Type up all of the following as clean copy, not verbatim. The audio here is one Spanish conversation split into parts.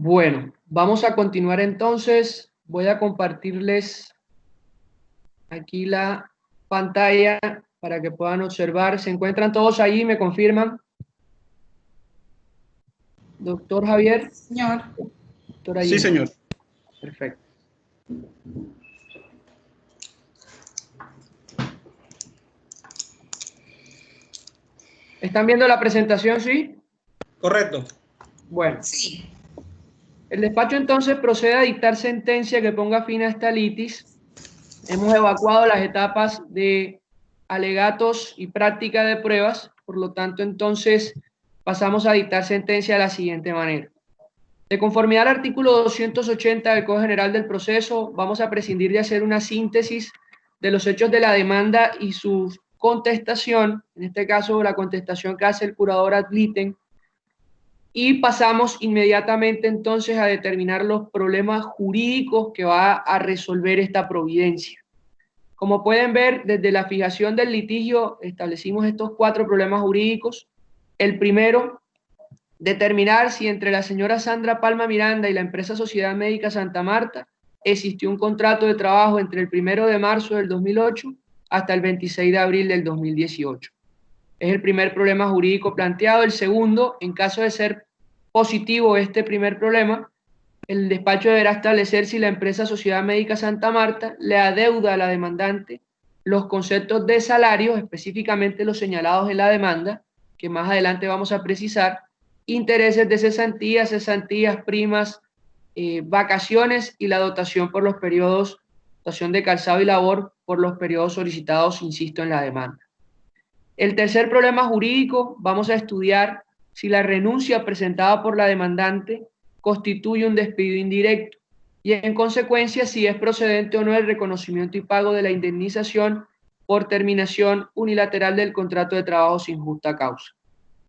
Bueno, vamos a continuar entonces. Voy a compartirles aquí la pantalla para que puedan observar. ¿Se encuentran todos ahí? ¿Me confirman? Doctor Javier. Señor. Doctora Sí, Gina. señor. Perfecto. ¿Están viendo la presentación, sí? Correcto. Bueno, Sí. el despacho entonces procede a dictar sentencia que ponga fin a esta litis. Hemos evacuado las etapas de alegatos y práctica de pruebas, por lo tanto, entonces pasamos a dictar sentencia de la siguiente manera. De conformidad al artículo 280 del Código General del Proceso, vamos a prescindir de hacer una síntesis de los hechos de la demanda y su contestación, en este caso la contestación que hace el curador ad litem, y pasamos inmediatamente entonces a determinar los problemas jurídicos que va a resolver esta providencia. Como pueden ver, desde la fijación del litigio establecimos estos 4 problemas jurídicos. El primero, determinar si entre la señora Sandra Palma Miranda y la empresa Sociedad Médica Santa Marta existió un contrato de trabajo entre el 1 de marzo del 2008 hasta el 26 de abril del 2018. Es el primer problema jurídico planteado. El segundo, en caso de ser positivo este primer problema, el despacho deberá establecer si la empresa Sociedad Médica Santa Marta le adeuda a la demandante los conceptos de salario, específicamente los señalados en la demanda, que más adelante vamos a precisar, intereses de cesantías, primas, vacaciones y la dotación por los periodos, dotación de calzado y labor por los periodos solicitados, insisto, en la demanda. El tercer problema jurídico, vamos a estudiar si la renuncia presentada por la demandante constituye un despido indirecto y en consecuencia si es procedente o no el reconocimiento y pago de la indemnización por terminación unilateral del contrato de trabajo sin justa causa.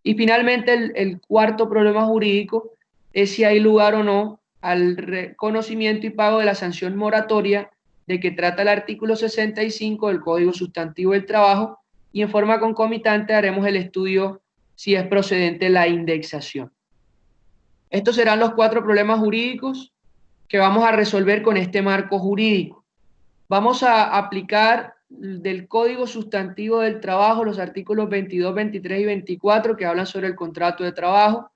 Y finalmente el cuarto problema jurídico es si hay lugar o no al reconocimiento y pago de la sanción moratoria de que trata el artículo 65 del Código Sustantivo del Trabajo, y en forma concomitante haremos el estudio si es procedente la indexación. Estos serán los 4 problemas jurídicos que vamos a resolver con este marco jurídico. Vamos a aplicar del Código Sustantivo del Trabajo los artículos 22, 23 y 24 que hablan sobre el contrato de trabajo,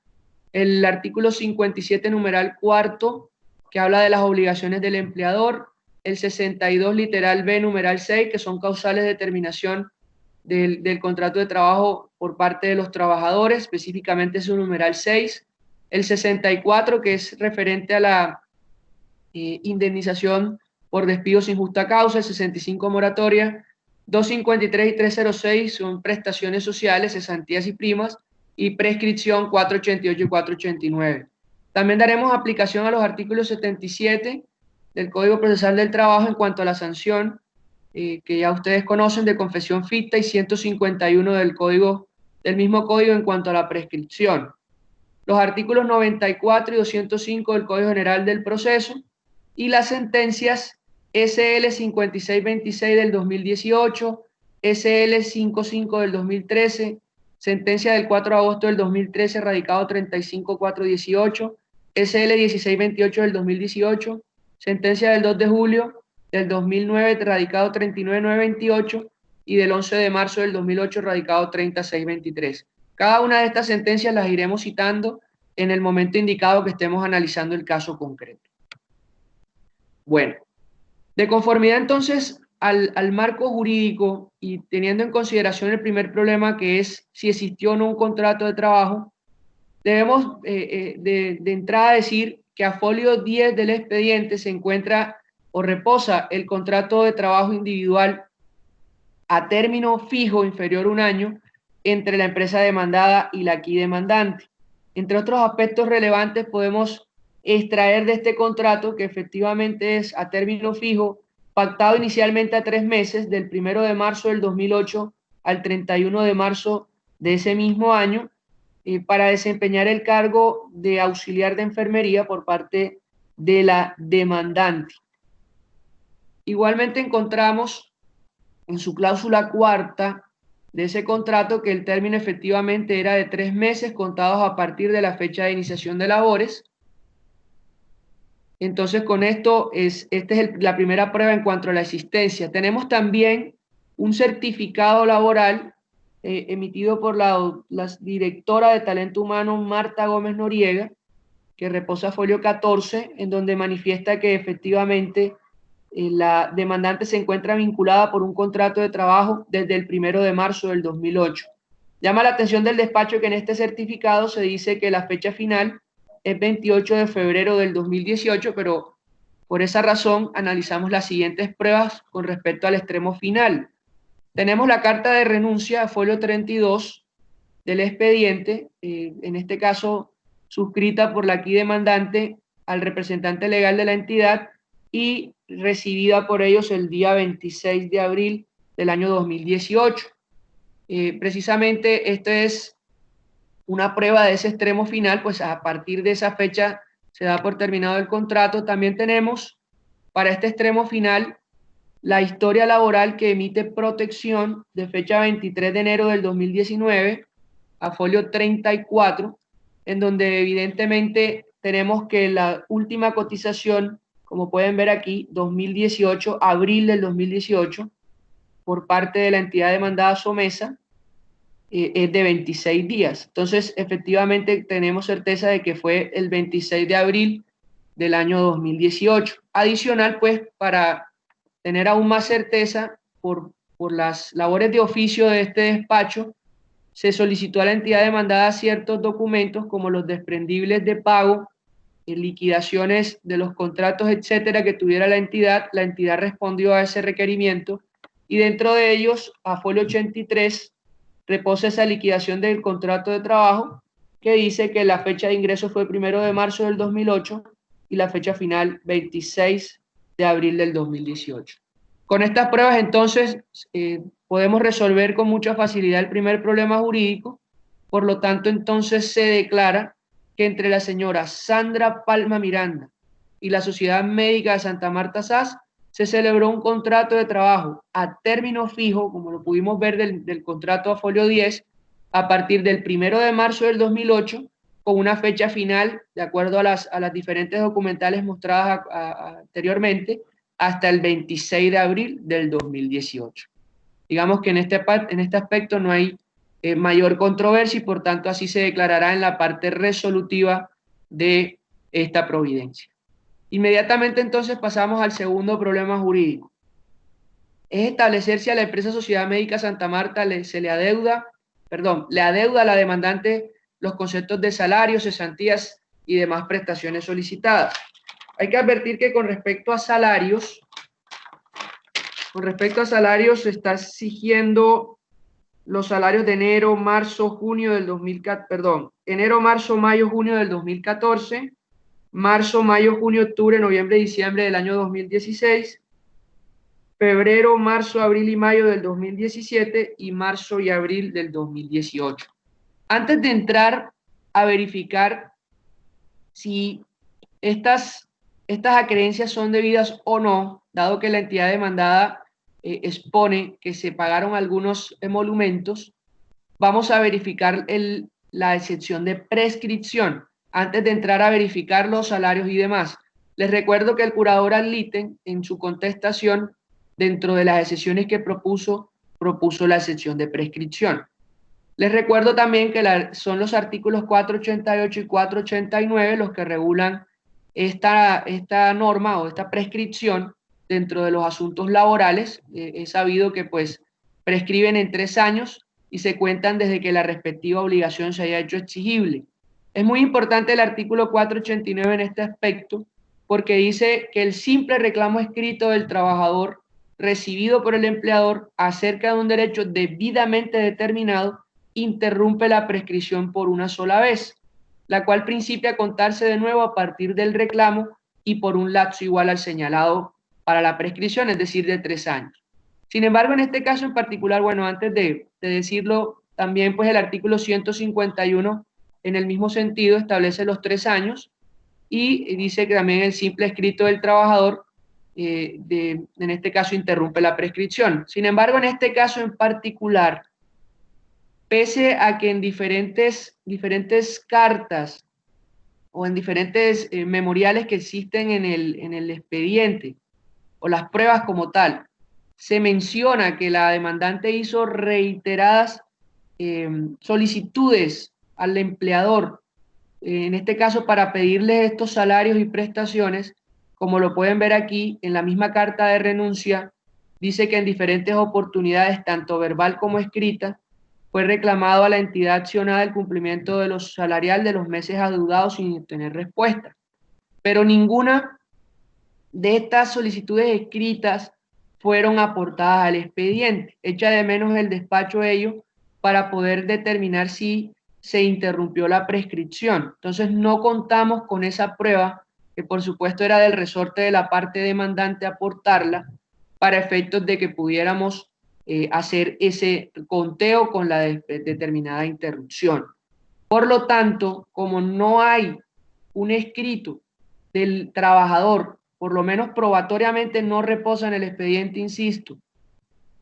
el artículo 57 numeral cuarto que habla de las obligaciones del empleador, el 62 literal B numeral 6 que son causales de terminación del contrato de trabajo por parte de los trabajadores, específicamente su numeral 6, el 64 que es referente a la indemnización por despido sin justa causa, el 65 moratoria, 253 y 306 son prestaciones sociales, cesantías y primas, y prescripción 488 y 489. También daremos aplicación a los artículos 77 del Código Procesal del Trabajo en cuanto a la sanción, que ya ustedes conocen, de confesión ficta, y 151 del mismo código en cuanto a la prescripción. Los artículos 94 y 205 del Código General del Proceso y las sentencias SL 5626 del 2018, SL 55 del 2013, sentencia del 4 de agosto del 2013, radicado 35418, SL 1628 del 2018, sentencia del 2 de julio del 2009, radicado 39928, y del 11 de marzo del 2008, radicado 30623. Cada una de estas sentencias las iremos citando en el momento indicado que estemos analizando el caso concreto. Bueno, de conformidad entonces al marco jurídico y teniendo en consideración el primer problema, que es si existió o no un contrato de trabajo, debemos de entrada decir que a folio 10 del expediente se encuentra o reposa el contrato de trabajo individual a término fijo inferior a un año entre la empresa demandada y la aquí demandante. Entre otros aspectos relevantes podemos extraer de este contrato que efectivamente es a término fijo, pactado inicialmente a 3 meses, del 1 de marzo del 2008 al 31 de marzo de ese mismo año, para desempeñar el cargo de auxiliar de enfermería por parte de la demandante. Igualmente encontramos en su cláusula cuarta de ese contrato que el término efectivamente era de 3 meses contados a partir de la fecha de iniciación de labores, Entonces, con esto, esta es la primera prueba en cuanto a la existencia. Tenemos también un certificado laboral emitido por la directora de Talento Humano, Marta Gómez Noriega, que reposa folio 14, en donde manifiesta que efectivamente la demandante se encuentra vinculada por un contrato de trabajo desde el 1 de marzo del 2008. Llama la atención del despacho que en este certificado se dice que la fecha final es 28 de febrero del 2018, pero por esa razón analizamos las siguientes pruebas con respecto al extremo final. Tenemos la carta de renuncia, folio 32 del expediente, en este caso suscrita por la aquí demandante al representante legal de la entidad y recibida por ellos el día 26 de abril del año 2018. Precisamente esto es una prueba de ese extremo final, pues a partir de esa fecha se da por terminado el contrato. También tenemos para este extremo final la historia laboral que emite Protección de fecha 23 de enero del 2019 a folio 34, en donde evidentemente tenemos que la última cotización, como pueden ver aquí, 2018, abril del 2018, por parte de la entidad demandada Somesa, es de 26 días. Entonces, efectivamente, tenemos certeza de que fue el 26 de abril del año 2018. Adicional, pues, para tener aún más certeza, por las labores de oficio de este despacho, se solicitó a la entidad demandada ciertos documentos como los desprendibles de pago, liquidaciones de los contratos, etcétera, que tuviera la entidad. La entidad respondió a ese requerimiento y dentro de ellos, a folio 83, reposa esa liquidación del contrato de trabajo que dice que la fecha de ingreso fue 1 de marzo del 2008 y la fecha final 26 de abril del 2018. Con estas pruebas, entonces, podemos resolver con mucha facilidad el primer problema jurídico. Por lo tanto, entonces se declara que entre la señora Sandra Palma Miranda y la Sociedad Médica de Santa Marta SAS se celebró un contrato de trabajo a término fijo, como lo pudimos ver del contrato a folio 10, a partir del 1 de marzo del 2008, con una fecha final, de acuerdo a las diferentes documentales mostradas anteriormente, hasta el 26 de abril del 2018. Digamos que en este aspecto no hay mayor controversia y por tanto así se declarará en la parte resolutiva de esta providencia. Inmediatamente entonces pasamos al segundo problema jurídico. Es establecer si a la empresa Sociedad Médica Santa Marta le adeuda a la demandante los conceptos de salarios, cesantías y demás prestaciones solicitadas. Hay que advertir que con respecto a salarios se está exigiendo los salarios de enero, marzo, junio del 2014, enero, marzo, mayo, junio del 2014, marzo, mayo, junio, octubre, noviembre, diciembre del año 2016, febrero, marzo, abril y mayo del 2017 y marzo y abril del 2018. Antes de entrar a verificar si estas acreencias son debidas o no, dado que la entidad demandada expone que se pagaron algunos emolumentos, vamos a verificar la excepción de prescripción antes de entrar a verificar los salarios y demás. Les recuerdo que el curador ad litem, en su contestación, dentro de las excepciones que propuso la excepción de prescripción. Les recuerdo también que son los artículos 488 y 489 los que regulan esta norma o esta prescripción dentro de los asuntos laborales. Es sabido que pues prescriben en 3 años y se cuentan desde que la respectiva obligación se haya hecho exigible. Es muy importante el artículo 489 en este aspecto porque dice que el simple reclamo escrito del trabajador recibido por el empleador acerca de un derecho debidamente determinado interrumpe la prescripción por una sola vez, la cual principia a contarse de nuevo a partir del reclamo y por un lapso igual al señalado para la prescripción, es decir, de 3 años. Sin embargo, en este caso en particular, bueno, antes de decirlo, también pues el artículo 151 en el mismo sentido establece los 3 años y dice que también el simple escrito del trabajador en este caso interrumpe la prescripción. Sin embargo, en este caso en particular, pese a que en diferentes cartas o en diferentes memoriales que existen en el expediente o las pruebas como tal, se menciona que la demandante hizo reiteradas solicitudes al empleador, en este caso para pedirle estos salarios y prestaciones, como lo pueden ver aquí en la misma carta de renuncia, dice que en diferentes oportunidades, tanto verbal como escrita, fue reclamado a la entidad accionada el cumplimiento de los salarial de los meses adeudados sin obtener respuesta. Pero ninguna de estas solicitudes escritas fueron aportadas al expediente. Echa de menos el despacho ello para poder determinar si se interrumpió la prescripción. Entonces no contamos con esa prueba, que por supuesto era del resorte de la parte demandante aportarla, para efectos de que pudiéramos hacer ese conteo con la determinada interrupción. Por lo tanto, como no hay un escrito del trabajador, por lo menos probatoriamente no reposa en el expediente, insisto,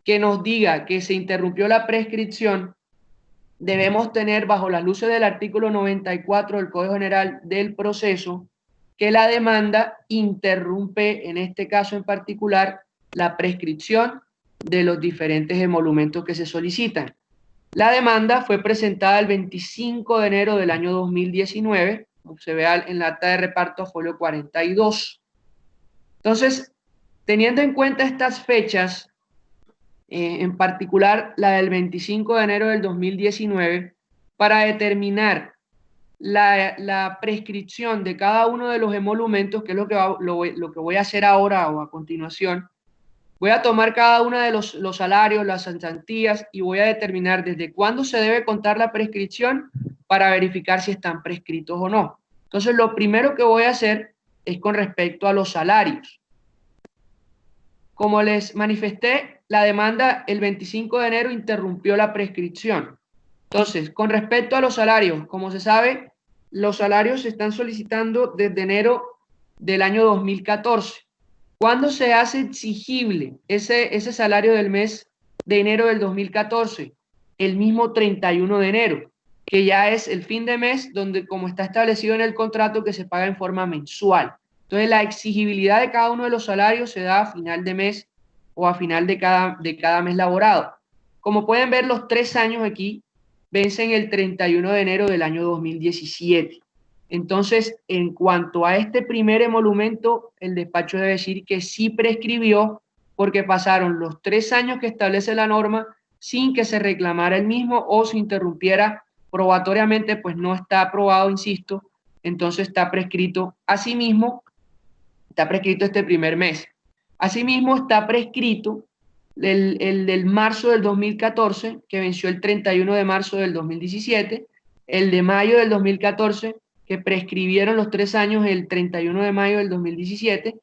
que nos diga que se interrumpió la prescripción, debemos tener bajo las luces del artículo 94 del Código General del Proceso que la demanda interrumpe, en este caso en particular, la prescripción de los diferentes emolumentos que se solicitan. La demanda fue presentada el 25 de enero del año 2019, como se ve en la acta de reparto folio 42. Entonces, teniendo en cuenta estas fechas, en particular la del 25 de enero del 2019, para determinar la prescripción de cada uno de los emolumentos, que es lo que voy a hacer ahora o a continuación, voy a tomar cada uno de los salarios, las cesantías, y voy a determinar desde cuándo se debe contar la prescripción para verificar si están prescritos o no. Entonces, lo primero que voy a hacer es con respecto a los salarios. Como les manifesté, la demanda el 25 de enero interrumpió la prescripción. Entonces, con respecto a los salarios, como se sabe, los salarios se están solicitando desde enero del año 2014. ¿Cuándo se hace exigible ese salario del mes de enero del 2014? El mismo 31 de enero, que ya es el fin de mes, donde como está establecido en el contrato que se paga en forma mensual. Entonces la exigibilidad de cada uno de los salarios se da a final de mes o a final de cada mes laborado. Como pueden ver, los 3 años aquí vencen el 31 de enero del año 2017. Entonces, en cuanto a este primer emolumento, el despacho debe decir que sí prescribió porque pasaron los 3 años que establece la norma sin que se reclamara el mismo o se interrumpiera probatoriamente, pues no está aprobado, insisto, entonces está prescrito. Asimismo, está prescrito este primer mes. Asimismo, está prescrito el del marzo del 2014, que venció el 31 de marzo del 2017, el de mayo del 2014, que prescribieron los 3 años el 31 de mayo del 2017,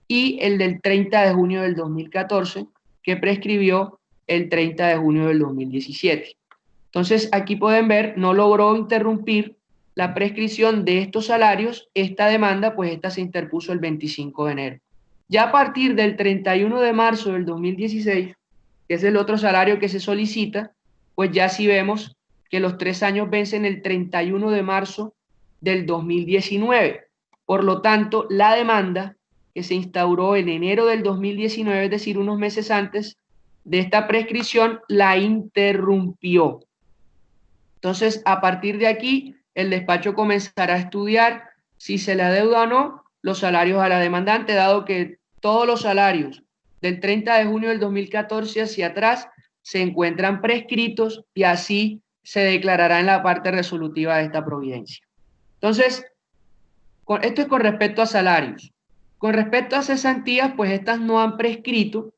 y el del 30 de junio del 2014, que prescribió el 30 de junio del 2017. Entonces, aquí pueden ver, no logró interrumpir la prescripción de estos salarios. Esta demanda, pues esta se interpuso el 25 de enero. Ya a partir del 31 de marzo del 2016, que es el otro salario que se solicita, pues ya sí vemos que los 3 años vencen el 31 de marzo del 2019. Por lo tanto, la demanda que se instauró en enero del 2019, es decir, unos meses antes de esta prescripción, la interrumpió. Entonces, a partir de aquí, el despacho comenzará a estudiar si se le adeuda o no los salarios a la demandante, dado que todos los salarios del 30 de junio del 2014 hacia atrás se encuentran prescritos y así se declarará en la parte resolutiva de esta providencia. Entonces, esto es con respecto a salarios. Con respecto a cesantías, pues estas no han prescrito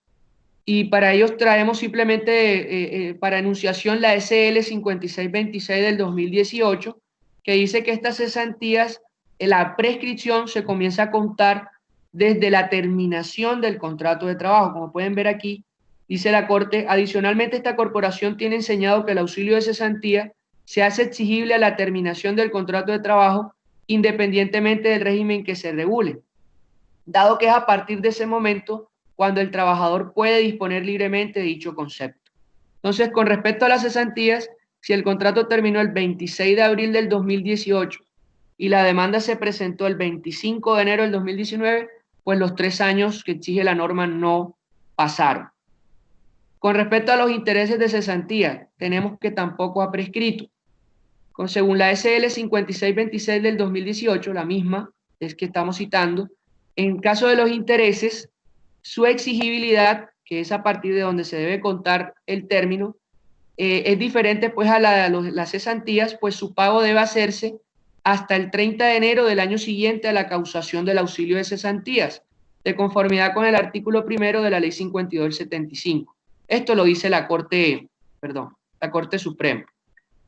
y para ellos traemos simplemente para enunciación la SL 5626 del 2018, que dice que estas cesantías, la prescripción se comienza a contar desde la terminación del contrato de trabajo. Como pueden ver aquí, dice la Corte, adicionalmente esta corporación tiene enseñado que el auxilio de cesantía se hace exigible a la terminación del contrato de trabajo independientemente del régimen que se regule, dado que es a partir de ese momento cuando el trabajador puede disponer libremente de dicho concepto. Entonces, con respecto a las cesantías, si el contrato terminó el 26 de abril del 2018 y la demanda se presentó el 25 de enero del 2019, pues los 3 años que exige la norma no pasaron. Con respecto a los intereses de cesantía, tenemos que tampoco ha prescrito. Según la SL 5626 del 2018, la misma es que estamos citando, en caso de los intereses, su exigibilidad, que es a partir de donde se debe contar el término, es diferente pues a las cesantías, pues su pago debe hacerse hasta el 30 de enero del año siguiente a la causación del auxilio de cesantías, de conformidad con el artículo primero de la Ley 52 del 75. Esto lo dice la Corte Suprema.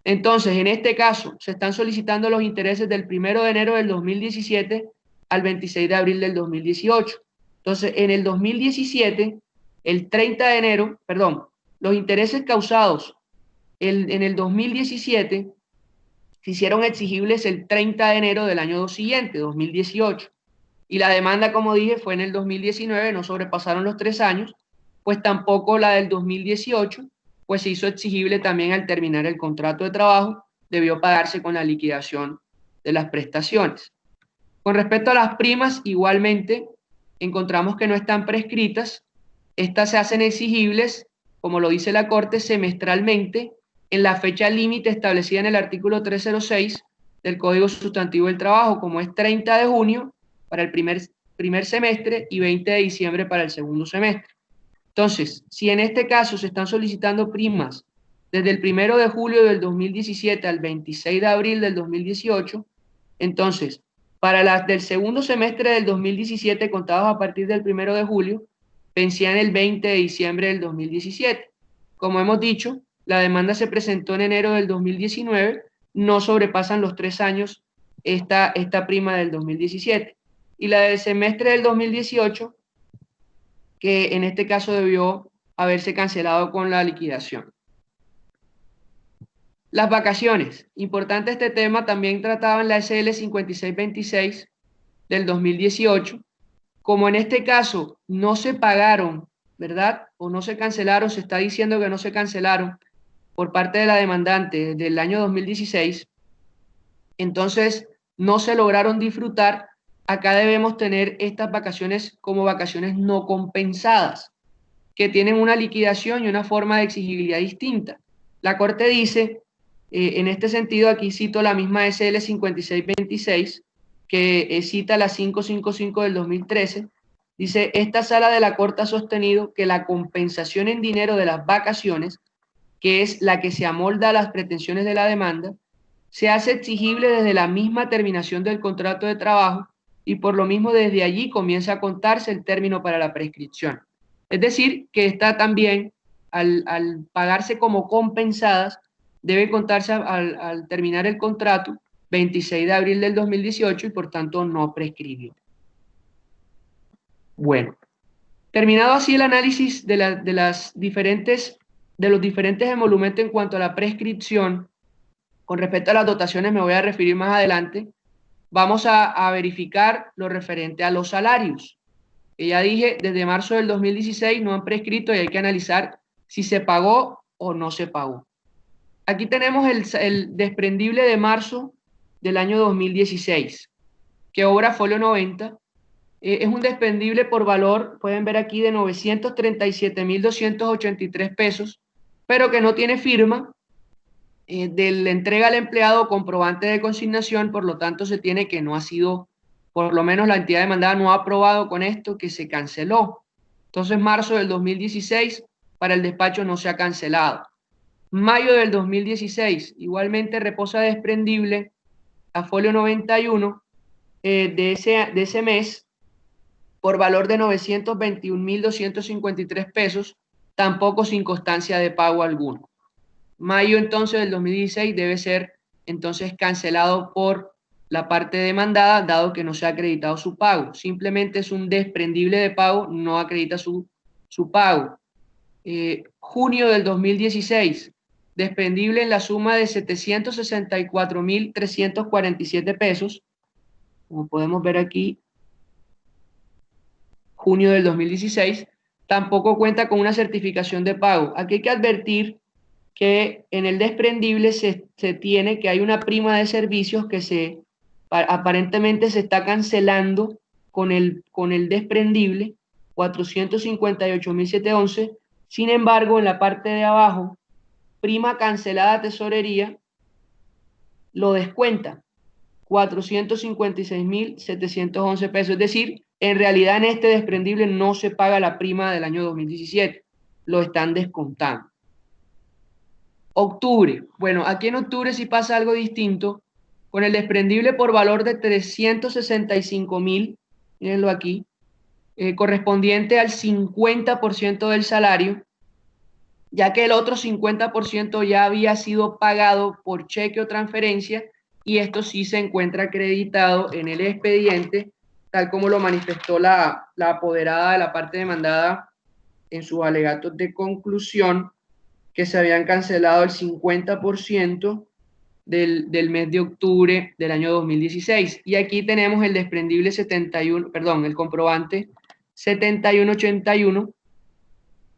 Entonces, en este caso, se están solicitando los intereses del 1 de enero del 2017 al 26 de abril del 2018. Entonces, en el 2017, el 30 de enero, los intereses causados en el 2017 se hicieron exigibles el 30 de enero del año siguiente, 2018. Y la demanda, como dije, fue en el 2019, no sobrepasaron los 3 años, pues tampoco la del 2018, pues se hizo exigible también al terminar el contrato de trabajo, debió pagarse con la liquidación de las prestaciones. Con respecto a las primas, igualmente, encontramos que no están prescritas. Estas se hacen exigibles, como lo dice la Corte, semestralmente, en la fecha límite establecida en el artículo 306 del Código Sustantivo del Trabajo, como es 30 de junio para el primer semestre y 20 de diciembre para el segundo semestre. Entonces, si en este caso se están solicitando primas desde el 1 de julio del 2017 al 26 de abril del 2018, entonces, para las del segundo semestre del 2017, contados a partir del 1 de julio, vencían el 20 de diciembre del 2017. Como hemos dicho, la demanda se presentó en enero del 2019, no sobrepasan los 3 años esta prima del 2017. Y la del semestre del 2018, que en este caso debió haberse cancelado con la liquidación. Las vacaciones. Importante este tema, también tratado en la SL 5626 del 2018. Como en este caso no se pagaron, ¿verdad? O no se cancelaron, se está diciendo que no se cancelaron por parte de la demandante desde el año 2016, entonces no se lograron disfrutar. Acá debemos tener estas vacaciones como vacaciones no compensadas, que tienen una liquidación y una forma de exigibilidad distinta. La Corte dice, en este sentido, aquí cito la misma SL 5626, que cita la 555 del 2013, dice, esta sala de la Corte ha sostenido que la compensación en dinero de las vacaciones, que es la que se amolda a las pretensiones de la demanda, se hace exigible desde la misma terminación del contrato de trabajo y por lo mismo desde allí comienza a contarse el término para la prescripción. Es decir, que está también, al pagarse como compensadas, debe contarse al terminar el contrato 26 de abril del 2018 y por tanto no prescribió. Bueno, terminado así el análisis de los diferentes emolumentos en cuanto a la prescripción, con respecto a las dotaciones me voy a referir más adelante, vamos a verificar lo referente a los salarios. Que ya dije, desde marzo del 2016 no han prescrito y hay que analizar si se pagó o no se pagó. Aquí tenemos el desprendible de marzo del año 2016, que obra folio 90. Es un desprendible por valor, pueden ver aquí, de 937.283 pesos, pero que no tiene firma de la entrega al empleado comprobante de consignación, por lo tanto se tiene que no ha sido, por lo menos la entidad demandada no ha aprobado con esto que se canceló. Entonces, marzo del 2016, para el despacho no se ha cancelado. Mayo del 2016, igualmente reposa desprendible a folio 91 de ese mes por valor de 921.253 pesos, tampoco sin constancia de pago alguno. Mayo entonces del 2016 debe ser entonces cancelado por la parte demandada, dado que no se ha acreditado su pago. Simplemente es un desprendible de pago, no acredita su pago. Junio del 2016, desprendible en la suma de 764.347 pesos, como podemos ver aquí, junio del 2016, tampoco cuenta con una certificación de pago. Aquí hay que advertir que en el desprendible se tiene que hay una prima de servicios que se Aparentemente se está cancelando con el desprendible 458.711. Sin embargo, en la parte de abajo, prima cancelada tesorería, lo descuenta 456.711 pesos. Es decir, en realidad en este desprendible no se paga la prima del año 2017, lo están descontando. Octubre. Bueno, aquí en octubre sí pasa algo distinto. Con el desprendible por valor de 365.000, mírenlo aquí, correspondiente al 50% del salario, ya que el otro 50% ya había sido pagado por cheque o transferencia, y esto sí se encuentra acreditado en el expediente, tal como lo manifestó la apoderada de la parte demandada en sus alegatos de conclusión, que se habían cancelado el 50% del mes de octubre del año 2016. Y aquí tenemos el desprendible 71, perdón, el comprobante 7181,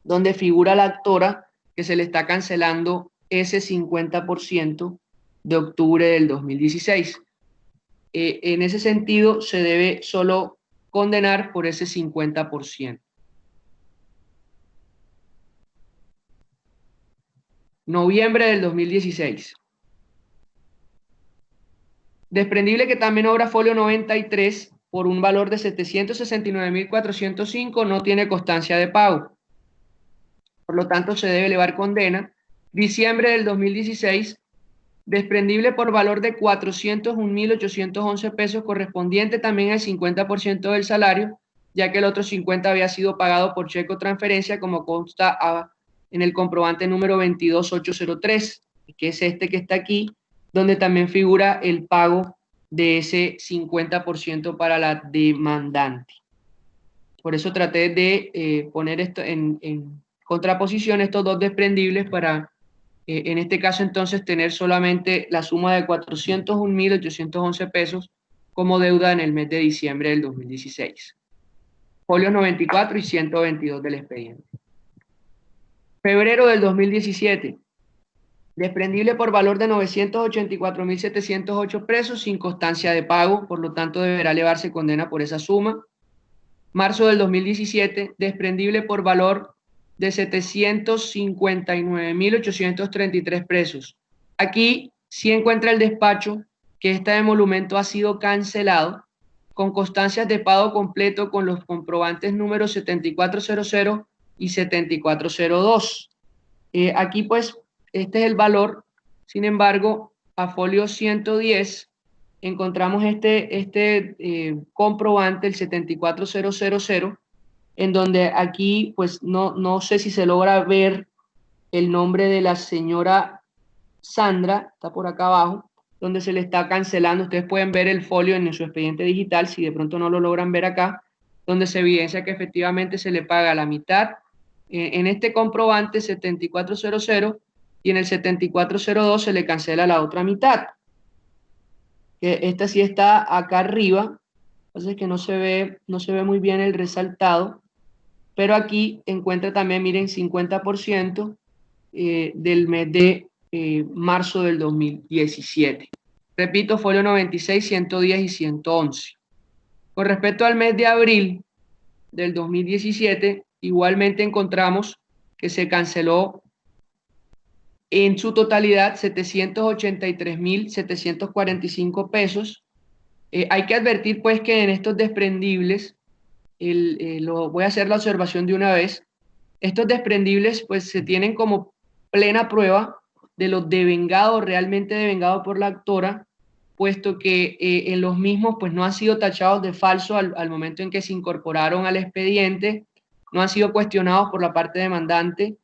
donde figura la actora que se le está cancelando ese 50% de octubre del 2016. En ese sentido, se debe solo condenar por ese 50%. Noviembre del 2016. Desprendible que también obra folio 93 por un valor de 769.405, no tiene constancia de pago. Por lo tanto, se debe elevar condena. Diciembre del 2016, desprendible por valor de 401.811 pesos, correspondiente también al 50% del salario, ya que el otro 50% había sido pagado por cheque o transferencia, como consta en el comprobante número 22803, que es este que está aquí, donde también figura el pago de ese 50% para la demandante. Por eso traté de poner esto en contraposición, estos dos desprendibles, para en este caso entonces tener solamente la suma de 401.811 pesos como deuda en el mes de diciembre del 2016. Folios 94 y 122 del expediente. Febrero del 2017. Desprendible por valor de 984.708 pesos sin constancia de pago, por lo tanto deberá elevarse condena por esa suma. Marzo del 2017, desprendible por valor de 759.833 pesos. Aquí sí encuentra el despacho que este emolumento ha sido cancelado con constancias de pago completo con los comprobantes números 7400 y 7402. Aquí pues este es el valor. Sin embargo, a folio 110 encontramos este comprobante, el 74000, en donde aquí pues no sé si se logra ver el nombre de la señora Sandra, está por acá abajo, donde se le está cancelando. Ustedes pueden ver el folio en su expediente digital, si de pronto no lo logran ver acá, donde se evidencia que efectivamente se le paga la mitad en este comprobante 7400, y en el 7402 se le cancela la otra mitad. Esta sí está acá arriba, entonces que no se ve muy bien el resaltado, pero aquí encuentra también, miren, 50% del mes de marzo del 2017. Repito, folio 96, 110 y 111. Con respecto al mes de abril del 2017, igualmente encontramos que se canceló en su totalidad 783.745 pesos. Hay que advertir pues que en estos desprendibles, lo voy a hacer la observación de una vez, estos desprendibles pues se tienen como plena prueba de los devengados, realmente devengados por la actora, puesto que en los mismos pues no han sido tachados de falso al momento en que se incorporaron al expediente, no han sido cuestionados por la parte demandante.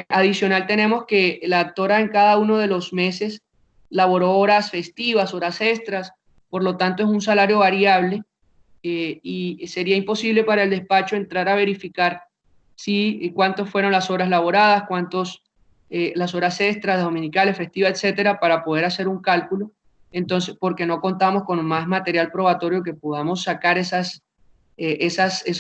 Adicional tenemos que la actora en cada uno de los meses laboró horas festivas, horas extras, por lo tanto es un salario variable, y sería imposible para el despacho entrar a verificar cuántas fueron las horas laboradas, las horas extras, dominicales, festivas, etcétera, para poder hacer un cálculo. Entonces, porque no contamos con más material probatorio que podamos sacar esas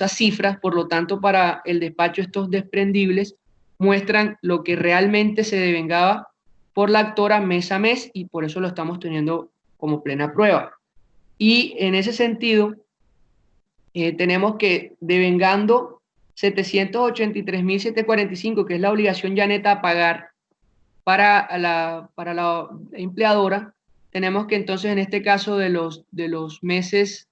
cifras. Por lo tanto, para el despacho estos desprendibles muestran lo que realmente se devengaba por la actora mes a mes, y por eso lo estamos teniendo como plena prueba. Y en ese sentido, tenemos que devengando 783.745, que es la obligación ya neta a pagar para la empleadora, tenemos que entonces en este caso de los meses,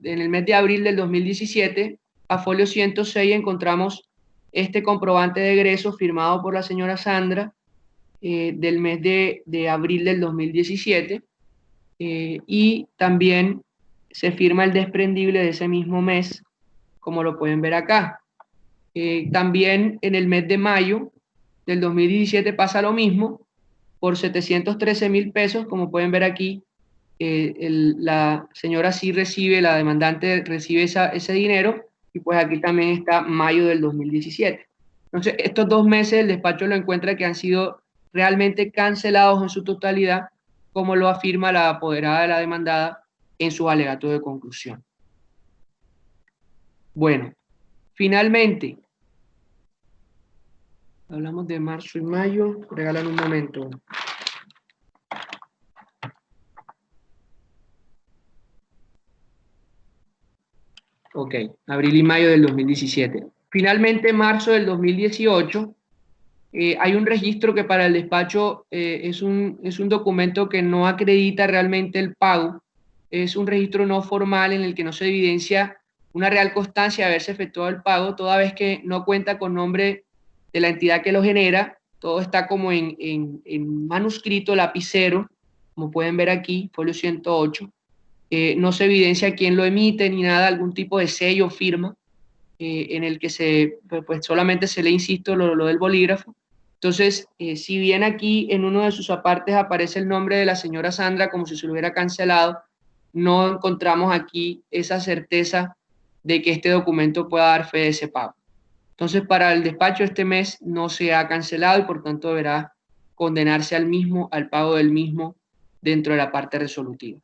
en el mes de abril del 2017, a folio 106 encontramos este comprobante de egreso firmado por la señora Sandra del mes de abril del 2017, y también se firma el desprendible de ese mismo mes, como lo pueden ver acá. También en el mes de mayo del 2017 pasa lo mismo, por 713.000 pesos, como pueden ver aquí, la señora sí recibe, la demandante recibe ese dinero, y pues aquí también está mayo del 2017. Entonces, estos 2 meses el despacho lo encuentra que han sido realmente cancelados en su totalidad, como lo afirma la apoderada de la demandada en su alegato de conclusión. Bueno, finalmente, hablamos de marzo y mayo. Regalan un momento. Ok, abril y mayo del 2017. Finalmente, marzo del 2018, hay un registro que para el despacho es un documento que no acredita realmente el pago. Es un registro no formal en el que no se evidencia una real constancia de haberse efectuado el pago, toda vez que no cuenta con nombre de la entidad que lo genera. Todo está como en manuscrito, lapicero, como pueden ver aquí, folio 108. No se evidencia quién lo emite ni nada, algún tipo de sello o firma, en el que pues solamente se le, insisto, lo del bolígrafo. Entonces, si bien aquí en uno de sus apartes aparece el nombre de la señora Sandra como si se lo hubiera cancelado, no encontramos aquí esa certeza de que este documento pueda dar fe de ese pago. Entonces, para el despacho este mes no se ha cancelado y por tanto deberá condenarse al pago del mismo dentro de la parte resolutiva.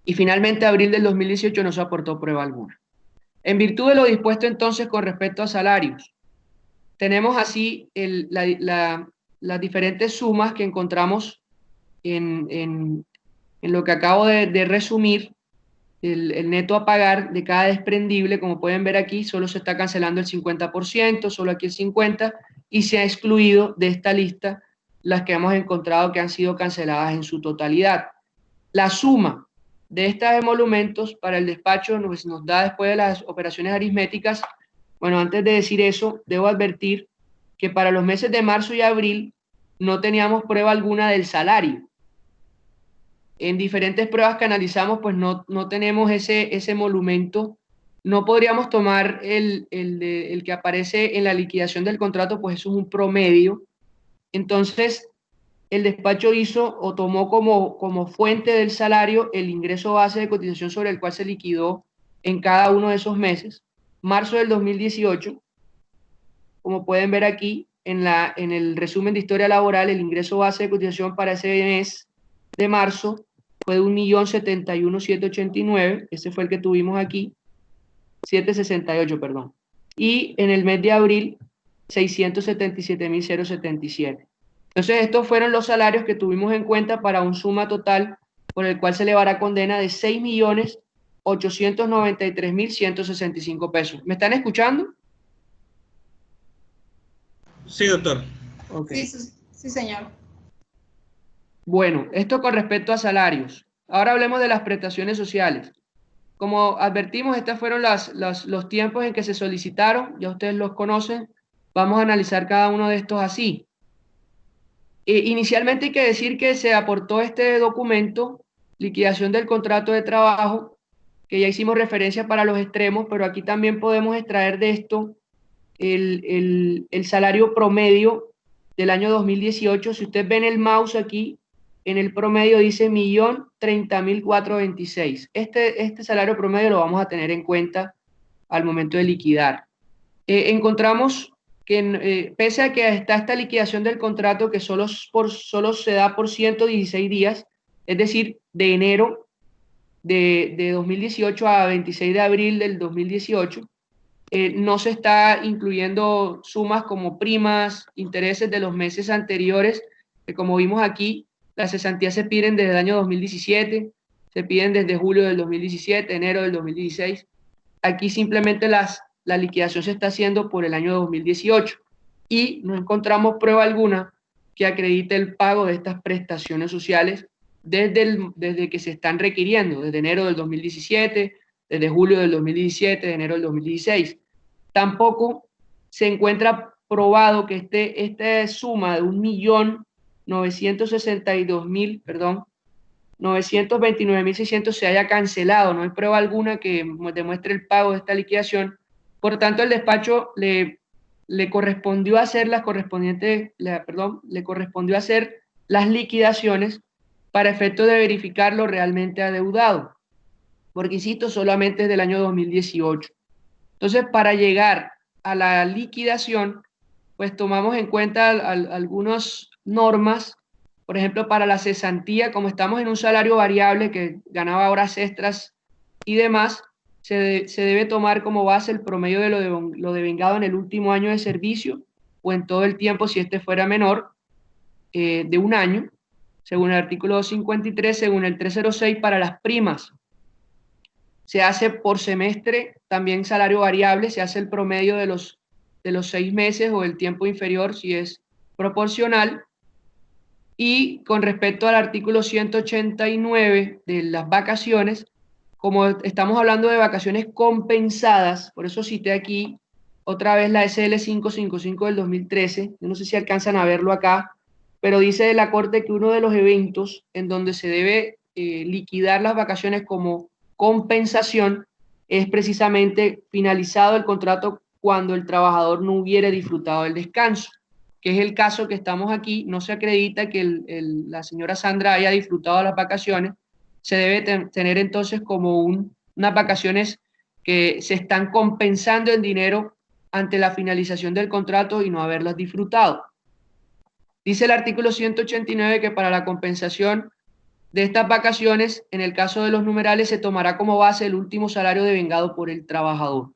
Y finalmente, abril del 2018 no se aportó prueba alguna. En virtud de lo dispuesto entonces con respecto a salarios, tenemos así las diferentes sumas que encontramos en lo que acabo de resumir. El neto a pagar de cada desprendible, como pueden ver aquí, solo se está cancelando el 50%, solo aquí el 50%, y se ha excluido de esta lista las que hemos encontrado que han sido canceladas en su totalidad. La suma de estos emolumentos para el despacho nos da, después de las operaciones aritméticas. Bueno, antes de decir eso, debo advertir que para los meses de marzo y abril no teníamos prueba alguna del salario. En diferentes pruebas que analizamos, pues no tenemos ese emolumento. No podríamos tomar el que aparece en la liquidación del contrato, pues eso es un promedio. Entonces, el despacho hizo o tomó como fuente del salario el ingreso base de cotización sobre el cual se liquidó en cada uno de esos meses. Marzo del 2018, como pueden ver aquí en el resumen de historia laboral, el ingreso base de cotización para ese mes de marzo fue de 1.071.789, ese fue el que tuvimos aquí, 768, perdón. Y en el mes de abril, 677.077. Entonces, estos fueron los salarios que tuvimos en cuenta para un suma total por el cual se elevará condena de 6.893.165 pesos. ¿Me están escuchando? Sí, doctor. Okay. Sí, señor. Bueno, esto con respecto a salarios. Ahora hablemos de las prestaciones sociales. Como advertimos, estos fueron los tiempos en que se solicitaron, ya ustedes los conocen. Vamos a analizar cada uno de estos así. Inicialmente hay que decir que se aportó este documento, liquidación del contrato de trabajo, que ya hicimos referencia para los extremos, pero aquí también podemos extraer de esto el salario promedio del año 2018. Si ustedes ven el mouse aquí, en el promedio dice 1.030.426. Este salario promedio lo vamos a tener en cuenta al momento de liquidar. Encontramos que pese a que está esta liquidación del contrato que solo se da por 116 días, es decir, de enero de 2018 a 26 de abril del 2018, no se está incluyendo sumas como primas, intereses de los meses anteriores, que como vimos aquí, las cesantías se piden desde el año 2017, se piden desde julio del 2017, enero del 2016. Aquí simplemente la liquidación se está haciendo por el año 2018 y no encontramos prueba alguna que acredite el pago de estas prestaciones sociales desde que se están requiriendo, desde enero del 2017, desde julio del 2017, de enero del 2016. Tampoco se encuentra probado que esta suma de 1.962.000, perdón, 929.600 se haya cancelado. No hay prueba alguna que demuestre el pago de esta liquidación. Por tanto, el despacho le correspondió hacer le correspondió hacer las liquidaciones para efecto de verificar lo realmente adeudado, porque insisto, solamente es del año 2018. Entonces, para llegar a la liquidación, pues tomamos en cuenta algunas normas. Por ejemplo, para la cesantía, como estamos en un salario variable que ganaba horas extras y demás, se debe tomar como base el promedio de lo devengado en el último año de servicio o en todo el tiempo si este fuera menor de un año, según el artículo 253, según el 306 para las primas. Se hace por semestre, también salario variable, se hace el promedio de los 6 meses o el tiempo inferior si es proporcional. Y con respecto al artículo 189 de las vacaciones, como estamos hablando de vacaciones compensadas, por eso cité aquí otra vez la SL 555 del 2013, yo no sé si alcanzan a verlo acá, pero dice de la Corte que uno de los eventos en donde se debe liquidar las vacaciones como compensación es precisamente finalizado el contrato cuando el trabajador no hubiere disfrutado del descanso, que es el caso que estamos aquí. No se acredita que la señora Sandra haya disfrutado las vacaciones. Se debe tener entonces como unas vacaciones que se están compensando en dinero ante la finalización del contrato y no haberlas disfrutado. Dice el artículo 189 que para la compensación de estas vacaciones, en el caso de los numerales, se tomará como base el último salario devengado por el trabajador.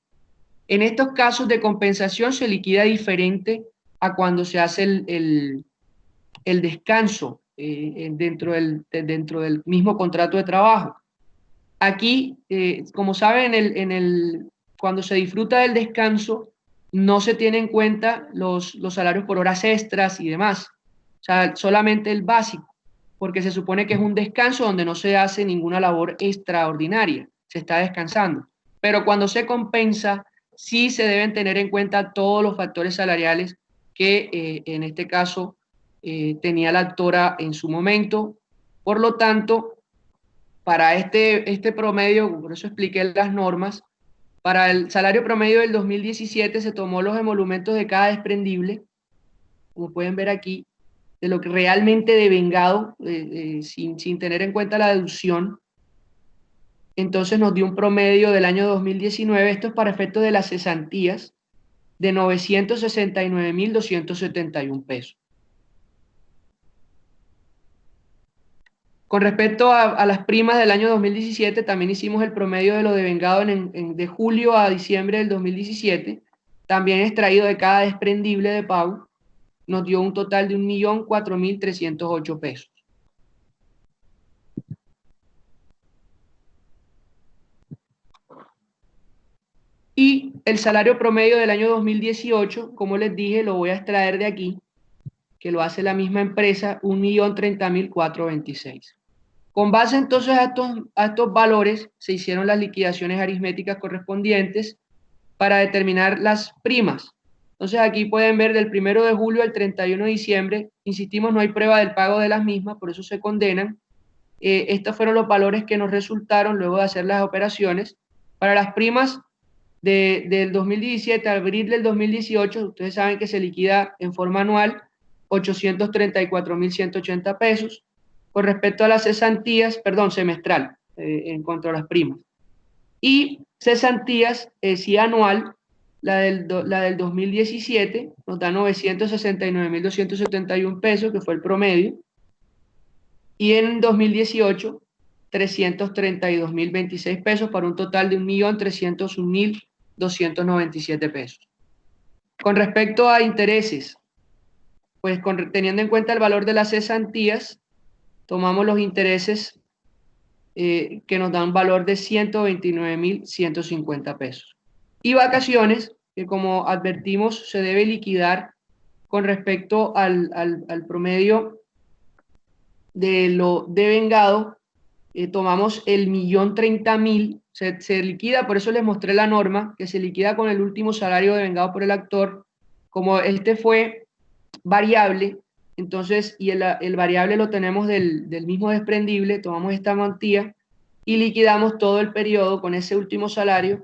En estos casos de compensación se liquida diferente a cuando se hace el descanso dentro del mismo contrato de trabajo. Aquí, como saben, cuando se disfruta del descanso, no se tienen en cuenta los salarios por horas extras y demás. O sea, solamente el básico, porque se supone que es un descanso donde no se hace ninguna labor extraordinaria, se está descansando. Pero cuando se compensa, sí se deben tener en cuenta todos los factores salariales que en este caso tenía la actora en su momento. Por lo tanto, para este promedio, por eso expliqué las normas, para el salario promedio del 2017 se tomó los emolumentos de cada desprendible, como pueden ver aquí, de lo que realmente devengado, sin tener en cuenta la deducción. Entonces nos dio un promedio del año 2019, esto es para efectos de las cesantías, de 969.271 pesos. Con respecto a las primas del año 2017, también hicimos el promedio de lo devengado de julio a diciembre del 2017, también extraído de cada desprendible de pago, nos dio un total de 1.004.308 pesos. Y el salario promedio del año 2018, como les dije, lo voy a extraer de aquí, que lo hace la misma empresa, 1.030.426. Con base entonces a estos valores, se hicieron las liquidaciones aritméticas correspondientes para determinar las primas. Entonces aquí pueden ver del 1 de julio al 31 de diciembre, insistimos, no hay prueba del pago de las mismas, por eso se condenan. Estos fueron los valores que nos resultaron luego de hacer las operaciones. Para las primas del 2017 al abril del 2018, ustedes saben que se liquida en forma anual 834.180 pesos. Con respecto a las cesantías, perdón, semestral, en cuanto a las primas. Y cesantías, sí anual, la del 2017 nos da 969.271 pesos, que fue el promedio. Y en 2018, 332.026 pesos para un total de 1.301.297 pesos. Con respecto a intereses, pues teniendo en cuenta el valor de las cesantías, tomamos los intereses que nos da un valor de 129.150 pesos. Y vacaciones, que como advertimos, se debe liquidar con respecto al promedio de lo devengado. Tomamos el 1.030.000, se liquida, por eso les mostré la norma, que se liquida con el último salario devengado por el actor. Como este fue variable, entonces, y el variable lo tenemos del mismo desprendible, tomamos esta mantilla y liquidamos todo el periodo con ese último salario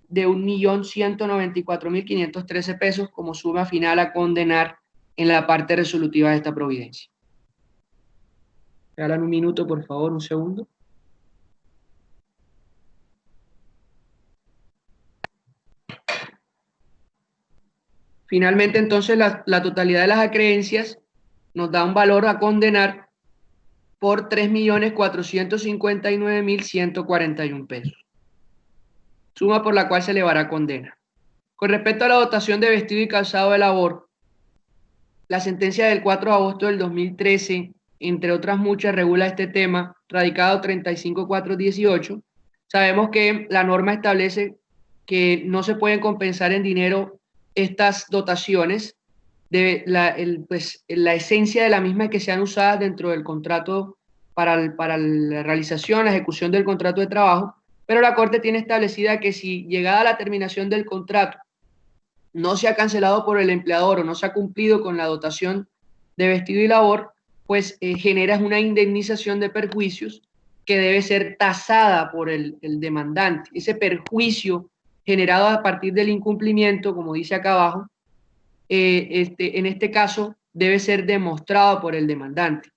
de 1.194.513 pesos como suma final a condenar en la parte resolutiva de esta providencia. Regalan un minuto, por favor, un segundo. Finalmente, entonces, la totalidad de las acreencias nos da un valor a condenar por 3.459.141 pesos, suma por la cual se elevará condena. Con respecto a la dotación de vestido y calzado de labor, la sentencia del 4 de agosto del 2013, entre otras muchas, regula este tema, radicado 35.418. Sabemos que la norma establece que no se pueden compensar en dinero estas dotaciones. La esencia de la misma es que sean usadas dentro del contrato para la realización, la ejecución del contrato de trabajo, pero la Corte tiene establecida que si llegada a la terminación del contrato no se ha cancelado por el empleador o no se ha cumplido con la dotación de vestido y labor, pues generas una indemnización de perjuicios que debe ser tasada por el demandante. Ese perjuicio generado a partir del incumplimiento, como dice acá abajo, en este caso debe ser demostrado por el demandante.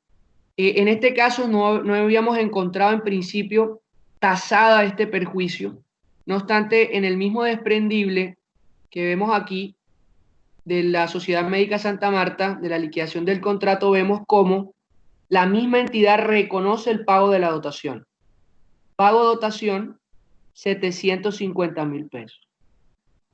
En este caso no habíamos encontrado en principio tasada este perjuicio. No obstante, en el mismo desprendible que vemos aquí de la Sociedad Médica Santa Marta, de la liquidación del contrato, vemos cómo la misma entidad reconoce el pago de la dotación. Pago dotación, 750.000 pesos.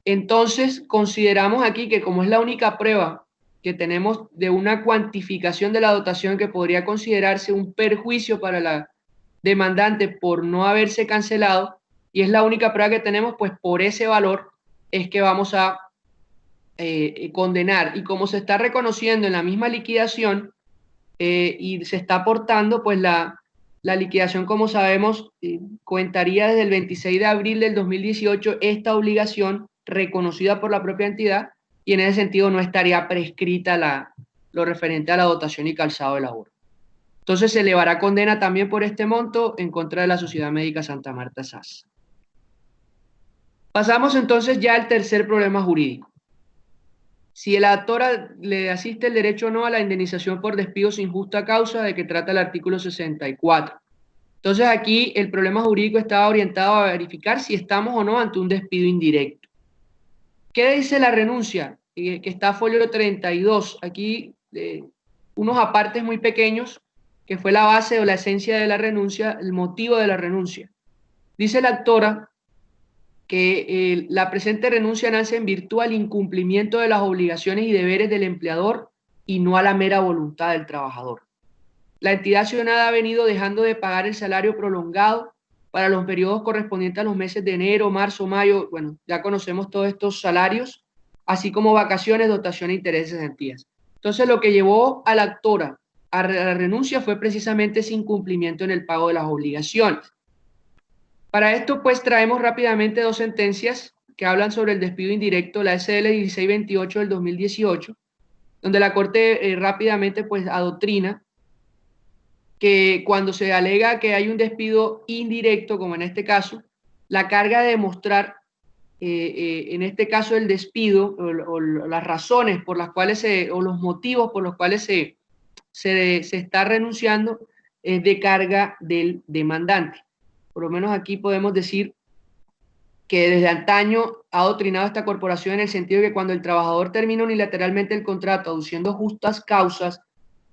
Entonces, consideramos aquí que como es la única prueba que tenemos de una cuantificación de la dotación que podría considerarse un perjuicio para la demandante por no haberse cancelado, y es la única prueba que tenemos, pues por ese valor es que vamos a condenar. Y como se está reconociendo en la misma liquidación y se está aportando, pues la liquidación, como sabemos, cuentaría desde el 26 de abril del 2018 esta obligación reconocida por la propia entidad, y en ese sentido no estaría prescrita lo referente a la dotación y calzado de labor. Entonces se elevará condena también por este monto en contra de la Sociedad Médica Santa Marta SAS. Pasamos entonces ya al tercer problema jurídico. Si el actor le asiste el derecho o no a la indemnización por despido sin justa causa, de que trata el artículo 64. Entonces aquí el problema jurídico estaba orientado a verificar si estamos o no ante un despido indirecto. ¿Qué dice la renuncia? Que está folio 32. Aquí unos apartes muy pequeños, que fue la base o la esencia de la renuncia, el motivo de la renuncia. Dice la actora que la presente renuncia nace en virtud al incumplimiento de las obligaciones y deberes del empleador y no a la mera voluntad del trabajador. La entidad accionada ha venido dejando de pagar el salario prolongado para los periodos correspondientes a los meses de enero, marzo, mayo. Bueno, ya conocemos todos estos salarios, así como vacaciones, dotación e intereses de cesantías. Entonces, lo que llevó a la actora a la renuncia fue precisamente ese incumplimiento en el pago de las obligaciones. Para esto, pues, traemos rápidamente dos sentencias que hablan sobre el despido indirecto, la SL 1628 del 2018, donde la Corte rápidamente, pues, adoctrina que cuando se alega que hay un despido indirecto, como en este caso, la carga de demostrar, en este caso, el despido o las razones por las cuales o los motivos por los cuales se está renunciando es de carga del demandante. Por lo menos aquí podemos decir que desde antaño ha adoctrinado esta corporación en el sentido de que cuando el trabajador termina unilateralmente el contrato aduciendo justas causas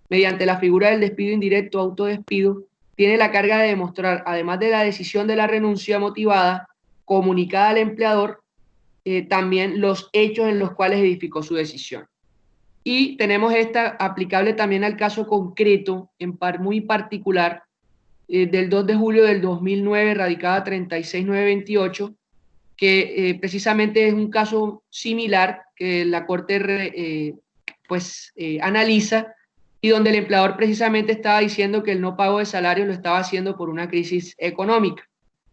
mediante la figura del despido indirecto o autodespido, tiene la carga de demostrar, además de la decisión de la renuncia motivada, comunicada al empleador, también los hechos en los cuales edificó su decisión. Y tenemos esta aplicable también al caso concreto, muy particular, del 2 de julio del 2009, radicada 36928, que precisamente es un caso similar que la Corte analiza, y donde el empleador precisamente estaba diciendo que el no pago de salario lo estaba haciendo por una crisis económica.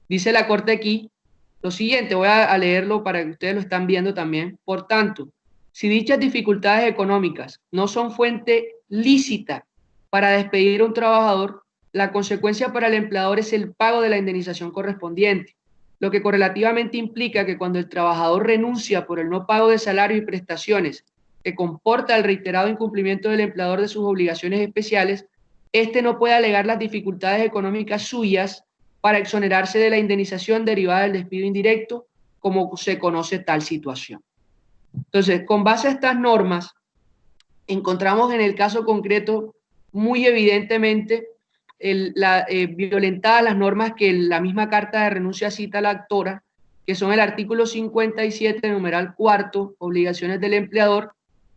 Dice la Corte aquí lo siguiente, voy a leerlo para que ustedes lo están viendo también. Por tanto, si dichas dificultades económicas no son fuente lícita para despedir a un trabajador, la consecuencia para el empleador es el pago de la indemnización correspondiente, lo que correlativamente implica que cuando el trabajador renuncia por el no pago de salario y prestaciones que comporta el reiterado incumplimiento del empleador de sus obligaciones especiales, éste no puede alegar las dificultades económicas suyas para exonerarse de la indemnización derivada del despido indirecto, como se conoce tal situación. Entonces, con base a estas normas, encontramos en el caso concreto muy evidentemente violentadas las normas que la misma carta de renuncia cita a la actora, que son el artículo 57, numeral cuarto, obligaciones del empleador,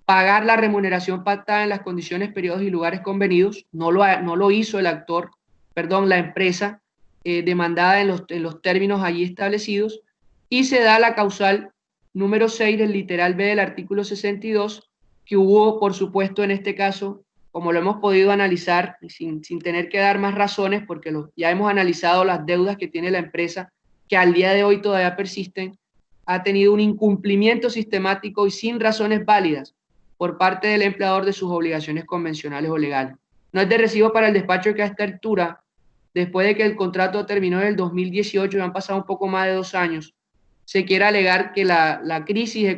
pagar la remuneración pactada en las condiciones, periodos y lugares convenidos. No lo hizo el actor, perdón, la empresa demandada en los términos allí establecidos, y se da la causal número 6 del literal B del artículo 62, que hubo, por supuesto, en este caso, como lo hemos podido analizar, sin tener que dar más razones, porque ya hemos analizado las deudas que tiene la empresa, que al día de hoy todavía persisten, ha tenido un incumplimiento sistemático y sin razones válidas por parte del empleador de sus obligaciones convencionales o legales. No es de recibo para el despacho que a esta altura, después de que el contrato terminó en el 2018 y han pasado un poco más de 2 años, se quiera alegar que la crisis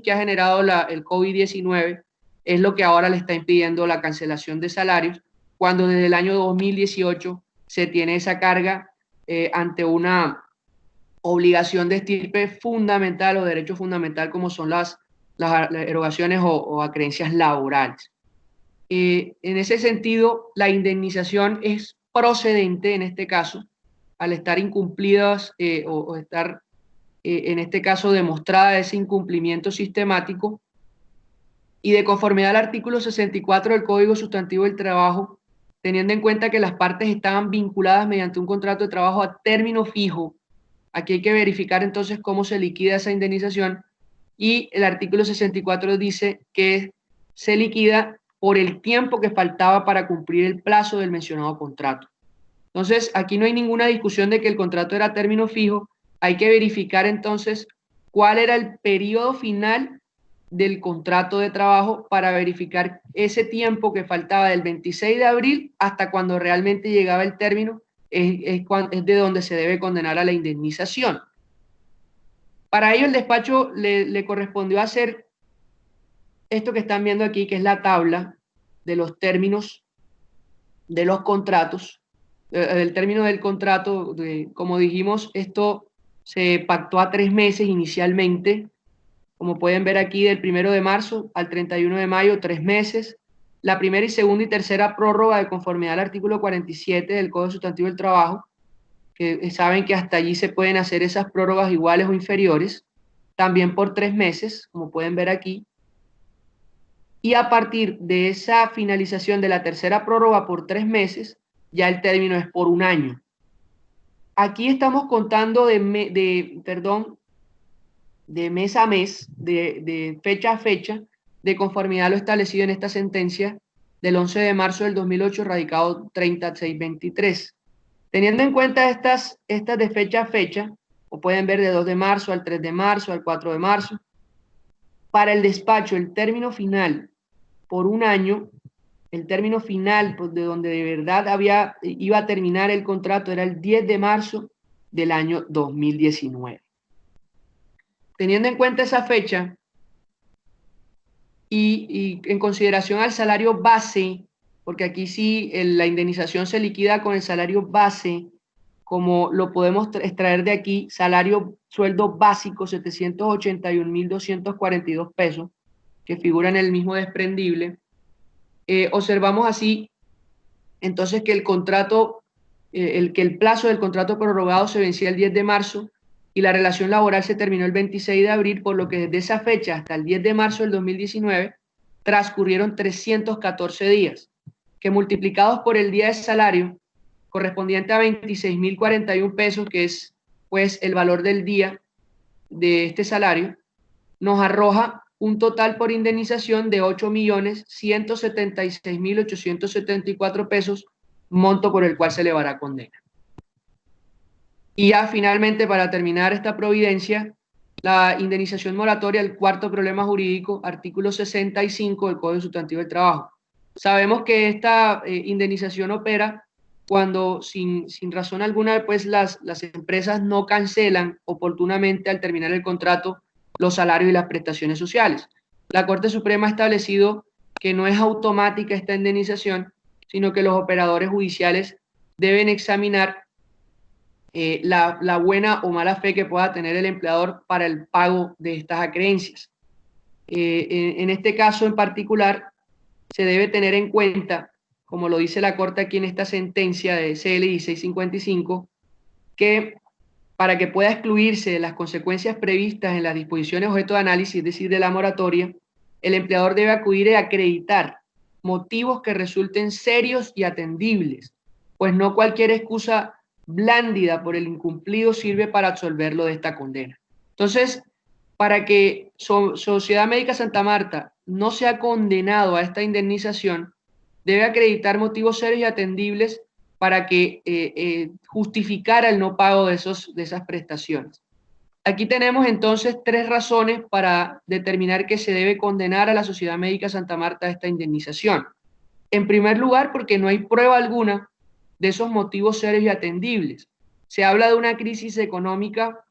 que ha generado el COVID-19 es lo que ahora le está impidiendo la cancelación de salarios, cuando desde el año 2018 se tiene esa carga ante una obligación de estirpe fundamental o derecho fundamental, como son las erogaciones o acreencias laborales. En ese sentido, la indemnización es procedente en este caso, al estar incumplidas o estar, en este caso, demostrada ese incumplimiento sistemático, y de conformidad al artículo 64 del Código Sustantivo del Trabajo, teniendo en cuenta que las partes estaban vinculadas mediante un contrato de trabajo a término fijo. Aquí hay que verificar entonces cómo se liquida esa indemnización, y el artículo 64 dice que se liquida por el tiempo que faltaba para cumplir el plazo del mencionado contrato. Entonces, aquí no hay ninguna discusión de que el contrato era a término fijo. Hay que verificar entonces cuál era el periodo final del contrato de trabajo para verificar ese tiempo que faltaba del 26 de abril hasta cuando realmente llegaba el término, es de donde se debe condenar a la indemnización. Para ello, el despacho le correspondió hacer esto que están viendo aquí, que es la tabla de los términos de los contratos, del término del contrato. Como dijimos, esto se pactó a 3 meses inicialmente. Como pueden ver aquí, del 1 de marzo al 31 de mayo, 3 meses. La primera y segunda y tercera prórroga de conformidad al artículo 47 del Código Sustantivo del Trabajo, que saben que hasta allí se pueden hacer esas prórrogas iguales o inferiores, también por 3 meses, como pueden ver aquí. Y a partir de esa finalización de la tercera prórroga por 3 meses, ya el término es por 1 año. Aquí estamos contando de mes a mes, de fecha a fecha, de conformidad a lo establecido en esta sentencia del 11 de marzo del 2008, radicado 3623. Teniendo en cuenta estas de fecha a fecha, o pueden ver de 2 de marzo al 3 de marzo, al 4 de marzo, para el despacho el término final por 1 año, el término final, pues, de donde de verdad iba a terminar el contrato, era el 10 de marzo del año 2019. Teniendo en cuenta esa fecha y en consideración al salario base, porque aquí sí la indemnización se liquida con el salario base, como lo podemos extraer de aquí, sueldo básico 781.242 pesos, que figura en el mismo desprendible. Observamos así entonces que el plazo del contrato prorrogado se vencía el 10 de marzo y la relación laboral se terminó el 26 de abril, por lo que desde esa fecha hasta el 10 de marzo del 2019 transcurrieron 314 días, que multiplicados por el día de salario correspondiente a 26.041 pesos, que es pues el valor del día de este salario, nos arroja un total por indemnización de 8.176.874 pesos, monto por el cual se elevará condena. Y ya finalmente, para terminar esta providencia, la indemnización moratoria, el cuarto problema jurídico, artículo 65 del Código Sustantivo del Trabajo. Sabemos que esta indemnización opera cuando sin razón alguna pues las empresas no cancelan oportunamente al terminar el contrato los salarios y las prestaciones sociales. La Corte Suprema ha establecido que no es automática esta indemnización, sino que los operadores judiciales deben examinar la buena o mala fe que pueda tener el empleador para el pago de estas acreencias. En este caso en particular, se debe tener en cuenta, como lo dice la Corte aquí en esta sentencia de CL 1655, que para que pueda excluirse de las consecuencias previstas en las disposiciones objeto de análisis, es decir, de la moratoria, el empleador debe acudir a acreditar motivos que resulten serios y atendibles, pues no cualquier excusa blándida por el incumplido sirve para absolverlo de esta condena. Entonces, para que Sociedad Médica Santa Marta no sea condenado a esta indemnización, debe acreditar motivos serios y atendibles para que justificara el no pago de esas prestaciones. Aquí tenemos entonces 3 razones para determinar que se debe condenar a la Sociedad Médica Santa Marta a esta indemnización. En primer lugar, porque no hay prueba alguna de esos motivos serios y atendibles. Se habla de una crisis económica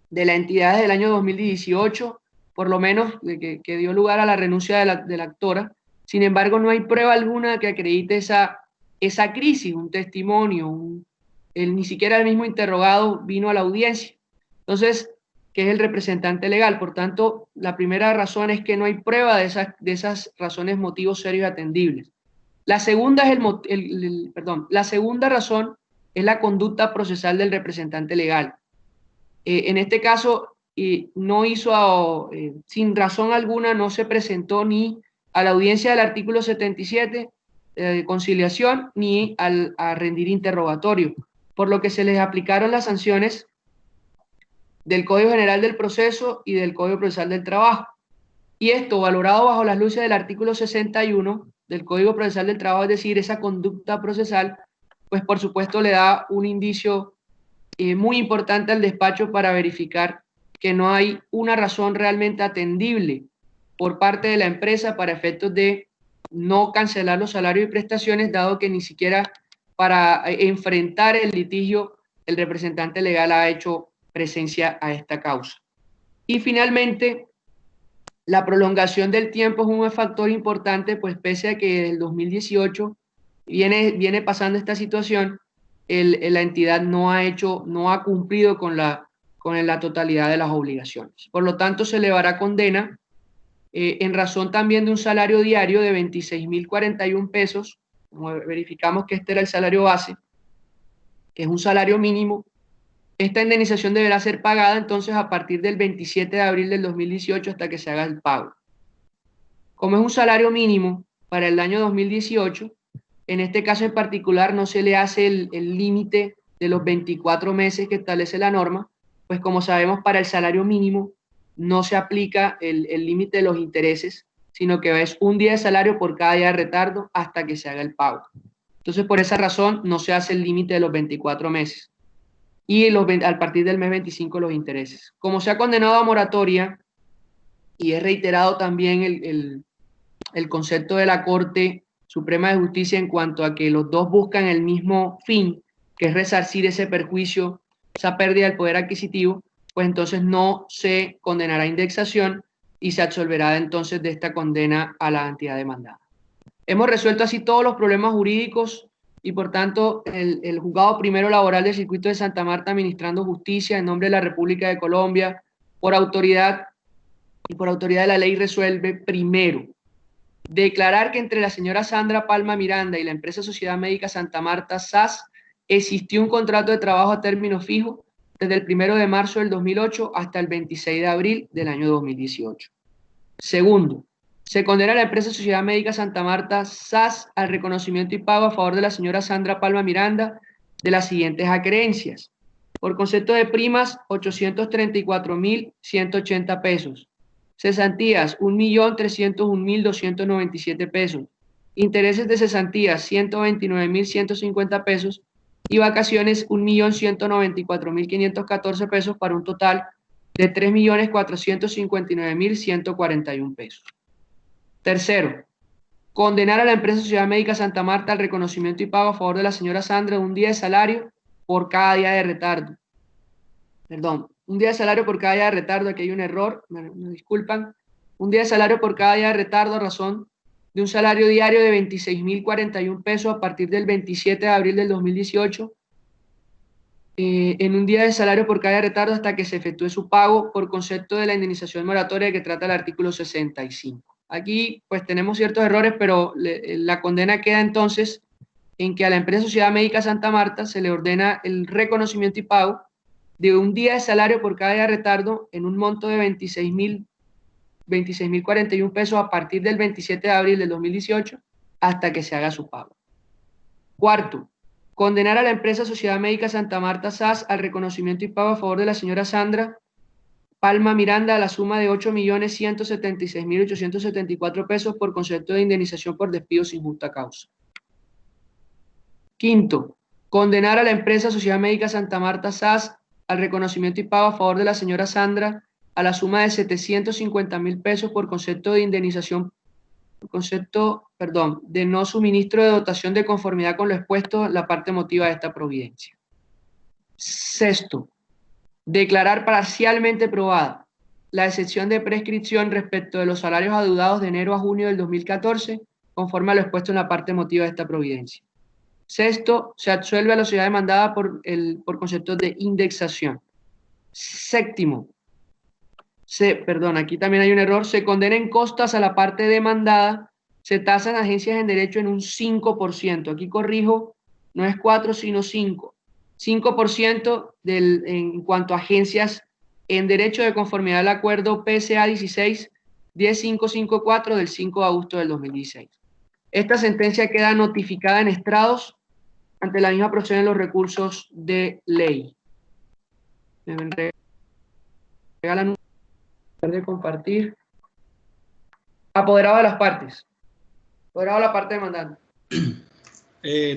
de la entidad desde el año 2018, por lo menos que dio lugar a la renuncia de la actora. Sin embargo, no hay prueba alguna que acredite esa crisis, un testimonio, ni siquiera el mismo interrogado vino a la audiencia. Entonces, que es el representante legal. Por tanto, la primera razón es que no hay prueba de esas razones, motivos serios y atendibles. La segunda, la segunda razón es la conducta procesal del representante legal. En este caso, no hizo, sin razón alguna, no se presentó ni a la audiencia del artículo 77 de conciliación ni a rendir interrogatorio, por lo que se les aplicaron las sanciones del Código General del Proceso y del Código Procesal del Trabajo. Y esto, valorado bajo las luces del artículo 61 del Código Procesal del Trabajo, es decir, esa conducta procesal, pues por supuesto le da un indicio muy importante al despacho para verificar que no hay una razón realmente atendible por parte de la empresa para efectos de no cancelar los salarios y prestaciones, dado que ni siquiera para enfrentar el litigio el representante legal ha hecho presencia a esta causa. Y finalmente, la prolongación del tiempo es un factor importante, pues pese a que desde el 2018 viene pasando esta situación, la entidad no ha cumplido con la totalidad de las obligaciones. Por lo tanto, se elevará condena en razón también de un salario diario de 26.041 pesos, como verificamos que este era el salario base, que es un salario mínimo. Esta indemnización deberá ser pagada entonces a partir del 27 de abril del 2018 hasta que se haga el pago. Como es un salario mínimo para el año 2018, en este caso en particular no se le hace el límite de los 24 meses que establece la norma, pues como sabemos para el salario mínimo no se aplica el límite de los intereses, sino que es un día de salario por cada día de retardo hasta que se haga el pago. Entonces por esa razón no se hace el límite de los 24 meses y a partir del mes 25 los intereses. Como se ha condenado a moratoria y es reiterado también el concepto de la Corte Suprema de Justicia en cuanto a que los dos buscan el mismo fin, que es resarcir ese perjuicio, esa pérdida del poder adquisitivo, pues entonces no se condenará a indexación y se absolverá entonces de esta condena a la entidad demandada. Hemos resuelto así todos los problemas jurídicos y por tanto el Juzgado Primero Laboral del Circuito de Santa Marta, administrando justicia en nombre de la República de Colombia, por autoridad de la ley, resuelve primero declarar que entre la señora Sandra Palma Miranda y la empresa Sociedad Médica Santa Marta SAS existió un contrato de trabajo a término fijo desde el 1 de marzo del 2008 hasta el 26 de abril del año 2018. Segundo, Se condena a la empresa Sociedad Médica Santa Marta SAS al reconocimiento y pago a favor de la señora Sandra Palma Miranda de las siguientes acreencias. Por concepto de primas, 834.180 pesos. Cesantías, 1.301.297 pesos. Intereses de cesantías, 129.150 pesos. Y vacaciones, 1.194.514 pesos para un total de 3.459.141 pesos. Tercero, condenar a la empresa Sociedad Médica Santa Marta al reconocimiento y pago a favor de la señora Sandra de un día de salario por cada día de retardo. Perdón, un día de salario por cada día de retardo, aquí hay un error, me disculpan. Un día de salario por cada día de retardo a razón de un salario diario de 26.041 pesos a partir del 27 de abril del 2018, en un día de salario por cada día de retardo hasta que se efectúe su pago por concepto de la indemnización moratoria que trata el artículo 65. Aquí pues tenemos ciertos errores, pero la condena queda entonces en que a la empresa Sociedad Médica Santa Marta se le ordena el reconocimiento y pago de un día de salario por cada día de retardo en un monto de 26.041 pesos a partir del 27 de abril del 2018 hasta que se haga su pago. Cuarto, condenar a la empresa Sociedad Médica Santa Marta SAS al reconocimiento y pago a favor de la señora Sandra Palma Miranda a la suma de 8.176.874 pesos por concepto de indemnización por despido sin justa causa. Quinto, condenar a la empresa Sociedad Médica Santa Marta SAS al reconocimiento y pago a favor de la señora Sandra a la suma de 750.000 pesos por concepto de indemnización, de no suministro de dotación de conformidad con lo expuesto, la parte motiva de esta providencia. Sexto, declarar parcialmente probada la excepción de prescripción respecto de los salarios adeudados de enero a junio del 2014, conforme a lo expuesto en la parte motiva de esta providencia. Sexto, se absuelve a la sociedad demandada por conceptos de indexación. Séptimo, aquí también hay un error, se condena en costas a la parte demandada, se tasan agencias en derecho en un 5%. Aquí corrijo, no es 4, sino 5. 5% en cuanto a agencias en derecho de conformidad al acuerdo PSA 16-10554 del 5 de agosto del 2016. Esta sentencia queda notificada en estrados ante la misma proceden los recursos de ley. Me regalan un de compartir. Apoderado de las partes. Apoderado de la parte demandante.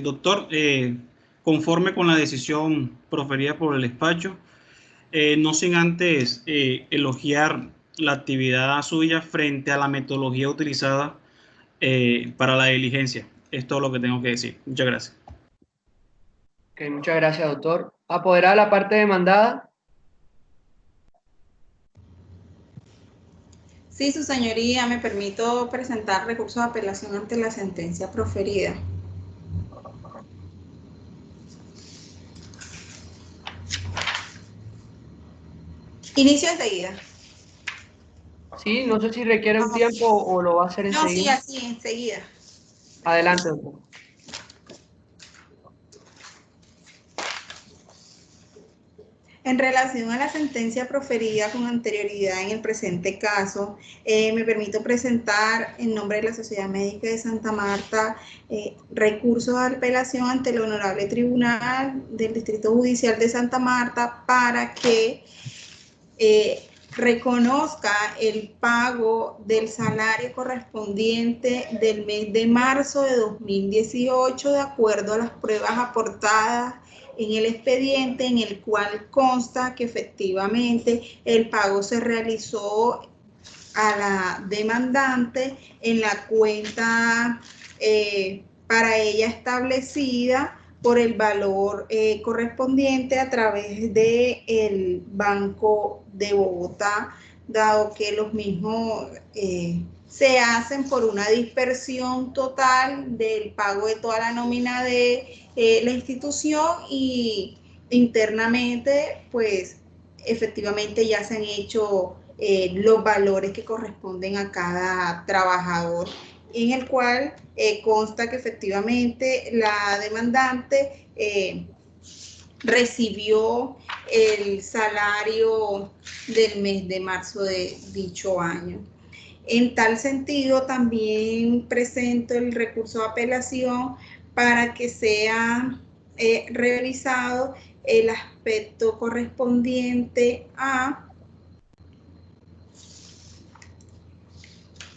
Doctor, conforme con la decisión proferida por el despacho, no sin antes elogiar la actividad suya frente a la metodología utilizada para la diligencia. Es todo lo que tengo que decir. Muchas gracias. Ok, muchas gracias, doctor. Apoderada de la parte demandada. Sí, su señoría, me permito presentar recurso de apelación ante la sentencia proferida. Inicio enseguida. Sí, no sé si requiere un tiempo o lo va a hacer enseguida. No, sí, así, enseguida. Adelante, doctor. En relación a la sentencia proferida con anterioridad en el presente caso, me permito presentar en nombre de la Sociedad Médica de Santa Marta recurso de apelación ante el Honorable Tribunal del Distrito Judicial de Santa Marta para que reconozca el pago del salario correspondiente del mes de marzo de 2018 de acuerdo a las pruebas aportadas en el expediente, en el cual consta que efectivamente el pago se realizó a la demandante en la cuenta para ella establecida por el valor correspondiente a través del Banco de Bogotá, dado que los mismos se hacen por una dispersión total del pago de toda la nómina de la institución y internamente, pues, efectivamente ya se han hecho los valores que corresponden a cada trabajador, en el cual consta que efectivamente la demandante recibió el salario del mes de marzo de dicho año. En tal sentido, también presento el recurso de apelación para que sea revisado el aspecto correspondiente a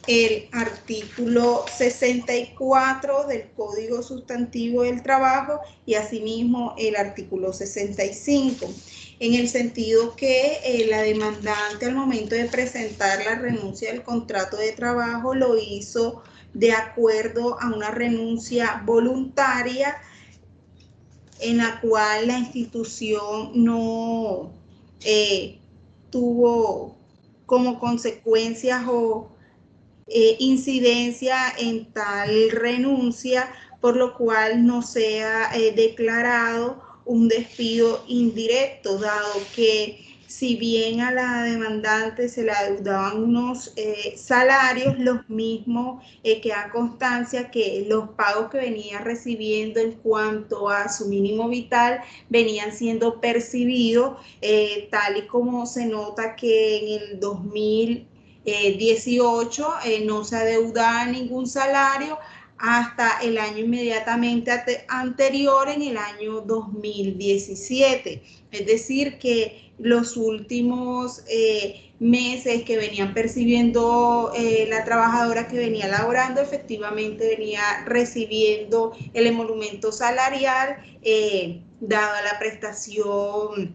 el artículo 64 del Código Sustantivo del Trabajo y asimismo el artículo 65, en el sentido que la demandante al momento de presentar la renuncia del contrato de trabajo lo hizo de acuerdo a una renuncia voluntaria en la cual la institución no tuvo como consecuencias o incidencia en tal renuncia, por lo cual no sea declarado un despido indirecto, dado que si bien a la demandante se le adeudaban unos salarios, los mismos queda constancia que los pagos que venía recibiendo en cuanto a su mínimo vital venían siendo percibidos, tal y como se nota que en el 2018 no se adeudaba ningún salario hasta el año inmediatamente anterior, en el año 2017. Es decir, que los últimos meses que venían percibiendo la trabajadora que venía laborando, efectivamente venía recibiendo el emolumento salarial dada la prestación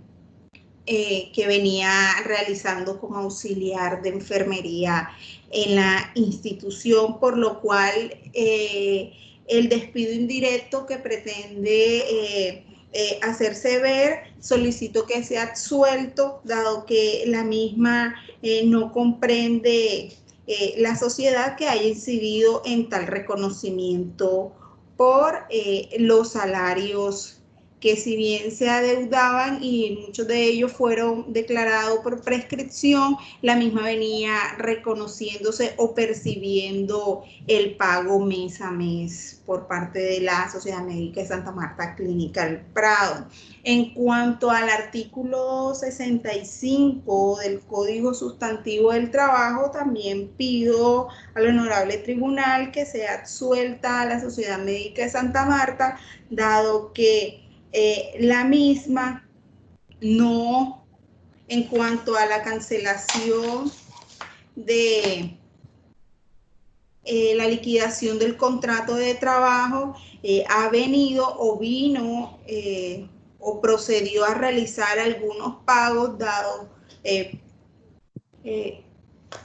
que venía realizando como auxiliar de enfermería en la institución, por lo cual el despido indirecto que pretende hacerse ver, solicito que sea absuelto, dado que la misma no comprende la sociedad que haya incidido en tal reconocimiento por los salarios que si bien se adeudaban y muchos de ellos fueron declarados por prescripción, la misma venía reconociéndose o percibiendo el pago mes a mes por parte de la Sociedad Médica de Santa Marta Clínica del Prado. En cuanto al artículo 65 del Código Sustantivo del Trabajo, también pido al honorable tribunal que sea absuelta a la Sociedad Médica de Santa Marta, dado que la misma no, en cuanto a la cancelación de la liquidación del contrato de trabajo, ha venido o vino o procedió a realizar algunos pagos dados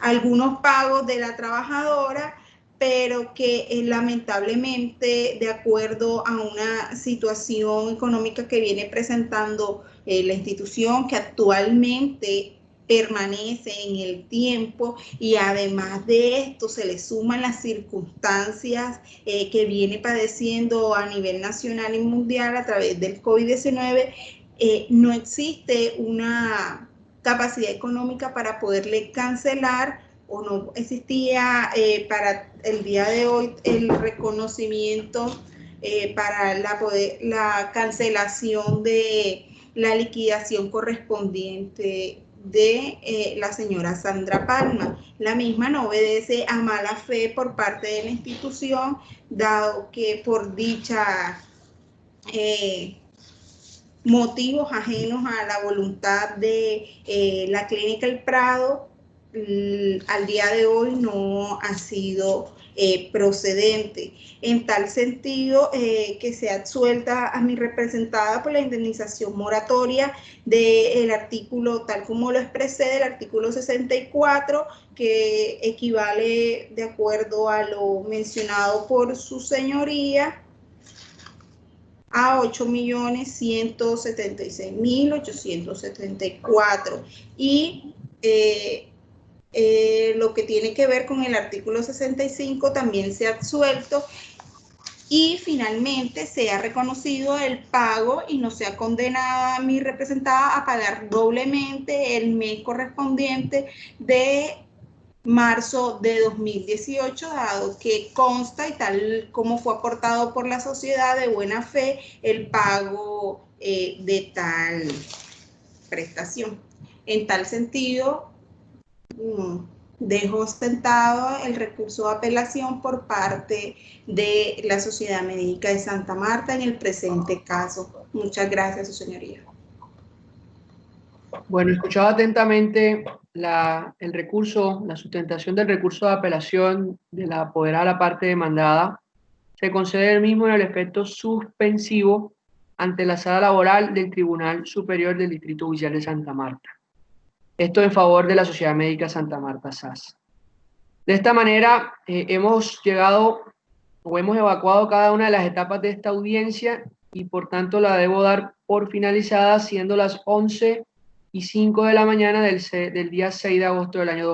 algunos pagos de la trabajadora, pero que lamentablemente, de acuerdo a una situación económica que viene presentando la institución, que actualmente permanece en el tiempo, y además de esto se le suman las circunstancias que viene padeciendo a nivel nacional y mundial a través del COVID-19, no existe una capacidad económica para poderle cancelar, o no existía para el día de hoy el reconocimiento para la cancelación de la liquidación correspondiente de la señora Sandra Palma. La misma no obedece a mala fe por parte de la institución, dado que por dicha motivos ajenos a la voluntad de la Clínica El Prado, al día de hoy no ha sido procedente. En tal sentido, que sea absuelta a mi representada por la indemnización moratoria del artículo, tal como lo expresé, del artículo 64, que equivale, de acuerdo a lo mencionado por su señoría, a 8.176.874. Y lo que tiene que ver con el artículo 65 también se ha absuelto, y finalmente se ha reconocido el pago y no se ha condenado a mi representada a pagar doblemente el mes correspondiente de marzo de 2018, dado que consta, y tal como fue aportado por la sociedad de buena fe, el pago de tal prestación. En tal sentido, Dejo sentado el recurso de apelación por parte de la Sociedad Médica de Santa Marta en el presente caso. Muchas gracias, su señoría. Bueno, escuchado atentamente el recurso, la sustentación del recurso de apelación de la apoderada a la parte demandada, se concede el mismo en el efecto suspensivo ante la sala laboral del Tribunal Superior del Distrito Judicial de Santa Marta. Esto en favor de la Sociedad Médica Santa Marta SAS. De esta manera hemos llegado o hemos evacuado cada una de las etapas de esta audiencia y por tanto la debo dar por finalizada, siendo las 11:05 de la mañana del día 6 de agosto del año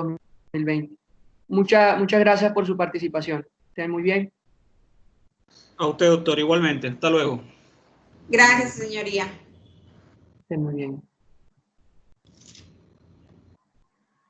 2020. Muchas gracias por su participación. Estén muy bien. A usted, doctor, igualmente. Hasta luego. Gracias, señoría. Estén muy bien.